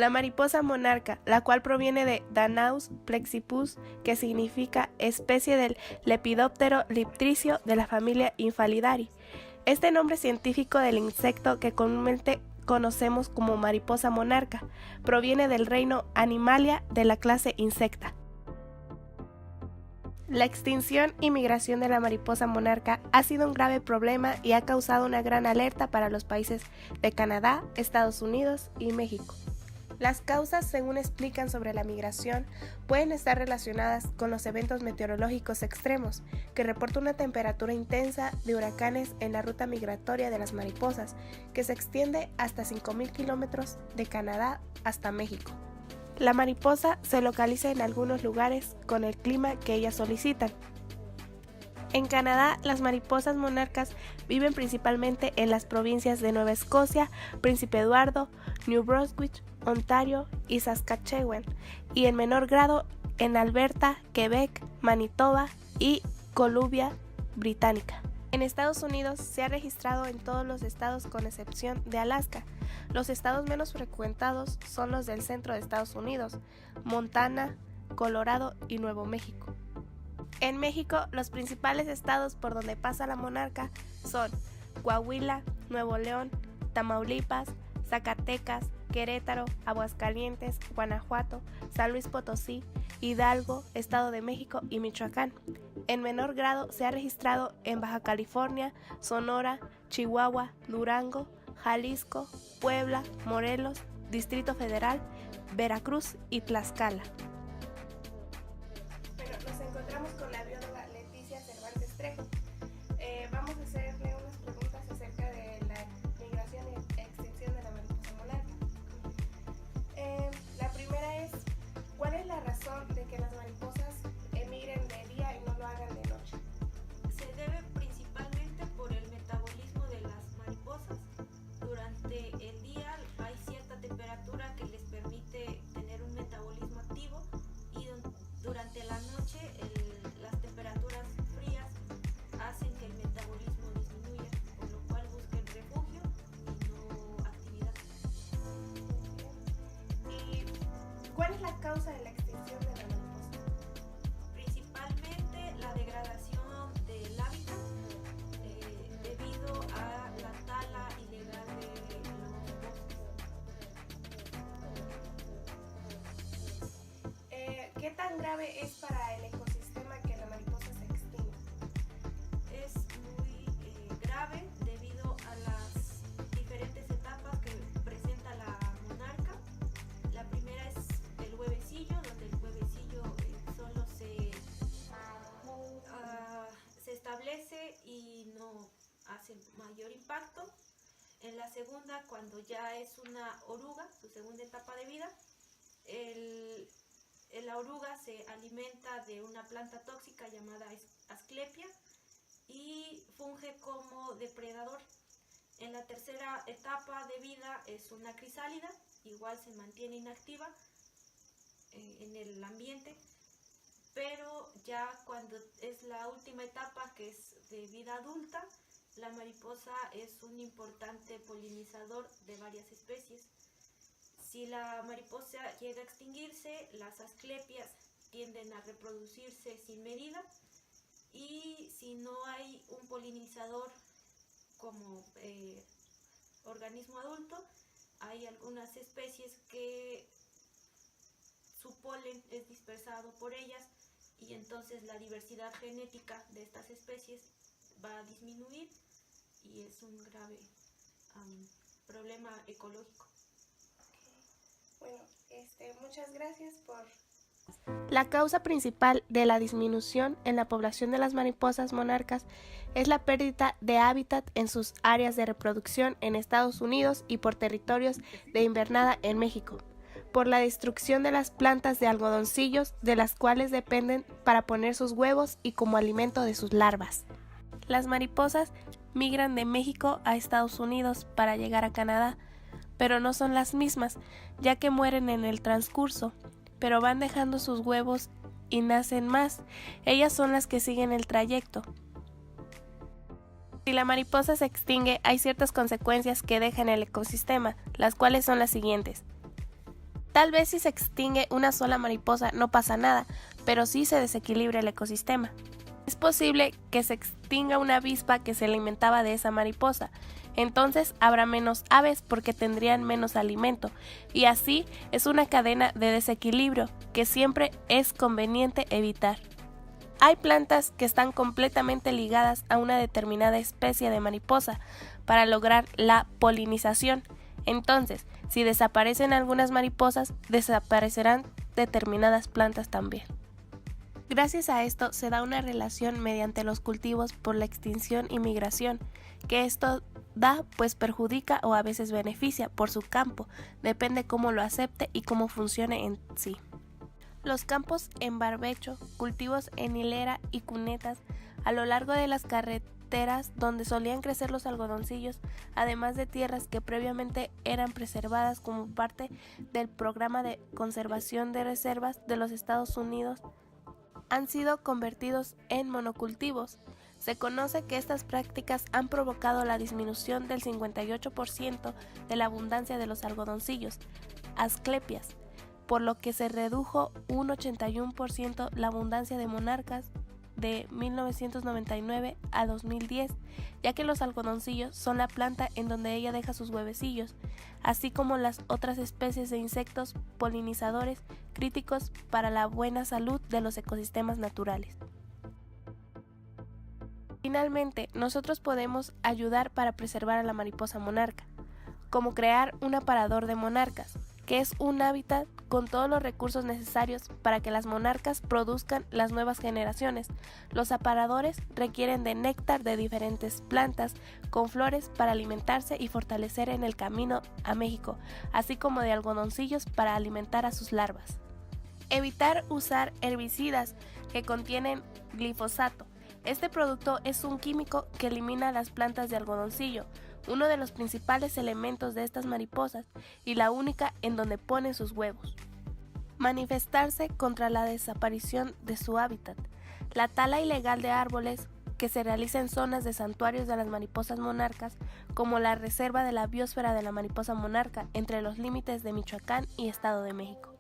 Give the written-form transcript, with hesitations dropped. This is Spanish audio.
La mariposa monarca, la cual proviene de Danaus plexippus, que significa especie del Lepidóptero lictricio de la familia Infalidae. Este nombre científico del insecto que comúnmente conocemos como mariposa monarca proviene del reino Animalia de la clase Insecta. La extinción y migración de la mariposa monarca ha sido un grave problema y ha causado una gran alerta para los países de Canadá, Estados Unidos y México. Las causas, según explican sobre la migración, pueden estar relacionadas con los eventos meteorológicos extremos, que reporta una temperatura intensa de huracanes en la ruta migratoria de las mariposas, que se extiende hasta 5.000 kilómetros de Canadá hasta México. La mariposa se localiza en algunos lugares con el clima que ellas solicitan. En Canadá, las mariposas monarcas viven principalmente en las provincias de Nueva Escocia, Príncipe Eduardo, New Brunswick, Ontario y Saskatchewan, y en menor grado en Alberta, Quebec, Manitoba y Columbia Británica. En Estados Unidos se ha registrado en todos los estados con excepción de Alaska. Los estados menos frecuentados son los del centro de Estados Unidos, Montana, Colorado y Nuevo México. En México, los principales estados por donde pasa la monarca son Coahuila, Nuevo León, Tamaulipas, Zacatecas, Querétaro, Aguascalientes, Guanajuato, San Luis Potosí, Hidalgo, Estado de México y Michoacán. En menor grado se ha registrado en Baja California, Sonora, Chihuahua, Durango, Jalisco, Puebla, Morelos, Distrito Federal, Veracruz y Tlaxcala. Bueno, nos encontramos con la bióloga Leticia Cervantes Trejo. Vamos a hacerle unas preguntas acerca de la migración y extinción de la mariposa monarca. La primera es, ¿cuál es la razón de que las mariposas emigren de día y no lo hagan de noche? Se debe principalmente por el metabolismo de las mariposas. Durante el día hay cierta temperatura que les permite tener un metabolismo activo y durante la noche las temperaturas frías hacen que el metabolismo disminuya, por lo cual busquen refugio y no actividad. ¿Y cuál es la causa de la extinción de la mariposa? Principalmente la degradación del hábitat debido a la tala ilegal de los bosques. ¿Qué tan grave es para el ecosistema que la mariposa se extinga? Es muy grave debido a las diferentes etapas que presenta la monarca. La primera es el huevecillo, donde el huevecillo solo se establece y no hace mayor impacto. En la segunda, cuando ya es una oruga, su segunda etapa de vida, la oruga se alimenta de una planta tóxica llamada Asclepia y funge como depredador. En la tercera etapa de vida es una crisálida, igual se mantiene inactiva en el ambiente, pero ya cuando es la última etapa, que es de vida adulta, la mariposa es un importante polinizador de varias especies. Si la mariposa llega a extinguirse, las asclepias tienden a reproducirse sin medida, y si no hay un polinizador como organismo adulto, hay algunas especies que su polen es dispersado por ellas y entonces la diversidad genética de estas especies va a disminuir y es un grave problema ecológico. Bueno, muchas gracias por... La causa principal de la disminución en la población de las mariposas monarcas es la pérdida de hábitat en sus áreas de reproducción en Estados Unidos y por territorios de invernada en México, por la destrucción de las plantas de algodoncillos de las cuales dependen para poner sus huevos y como alimento de sus larvas. Las mariposas migran de México a Estados Unidos para llegar a Canadá, pero no son las mismas, ya que mueren en el transcurso, pero van dejando sus huevos y nacen más. Ellas son las que siguen el trayecto. Si la mariposa se extingue, hay ciertas consecuencias que deja en el ecosistema, las cuales son las siguientes. Tal vez si se extingue una sola mariposa no pasa nada, pero sí se desequilibra el ecosistema. Es posible que se extinga una avispa que se alimentaba de esa mariposa, entonces habrá menos aves porque tendrían menos alimento, y así es una cadena de desequilibrio que siempre es conveniente evitar. Hay plantas que están completamente ligadas a una determinada especie de mariposa para lograr la polinización. Entonces, si desaparecen algunas mariposas, desaparecerán determinadas plantas también. Gracias a esto se da una relación mediante los cultivos por la extinción y migración, que esto da pues perjudica o a veces beneficia por su campo, depende cómo lo acepte y cómo funcione en sí. Los campos en barbecho, cultivos en hilera y cunetas a lo largo de las carreteras donde solían crecer los algodoncillos, además de tierras que previamente eran preservadas como parte del Programa de Conservación de Reservas de los Estados Unidos, han sido convertidos en monocultivos. Se conoce que estas prácticas han provocado la disminución del 58% de la abundancia de los algodoncillos, asclepias, por lo que se redujo un 81% la abundancia de monarcas de 1999 a 2010, ya que los algodoncillos son la planta en donde ella deja sus huevecillos, así como las otras especies de insectos polinizadores críticos para la buena salud de los ecosistemas naturales. Finalmente, nosotros podemos ayudar para preservar a la mariposa monarca, como crear un aparador de monarcas, que es un hábitat con todos los recursos necesarios para que las monarcas produzcan las nuevas generaciones. Los aparadores requieren de néctar de diferentes plantas con flores para alimentarse y fortalecer en el camino a México, así como de algodoncillos para alimentar a sus larvas. Evitar usar herbicidas que contienen glifosato. Este producto es un químico que elimina las plantas de algodoncillo, uno de los principales elementos de estas mariposas y la única en donde ponen sus huevos. Manifestarse contra la desaparición de su hábitat. La tala ilegal de árboles que se realiza en zonas de santuarios de las mariposas monarcas, como la Reserva de la Biosfera de la Mariposa Monarca entre los límites de Michoacán y Estado de México.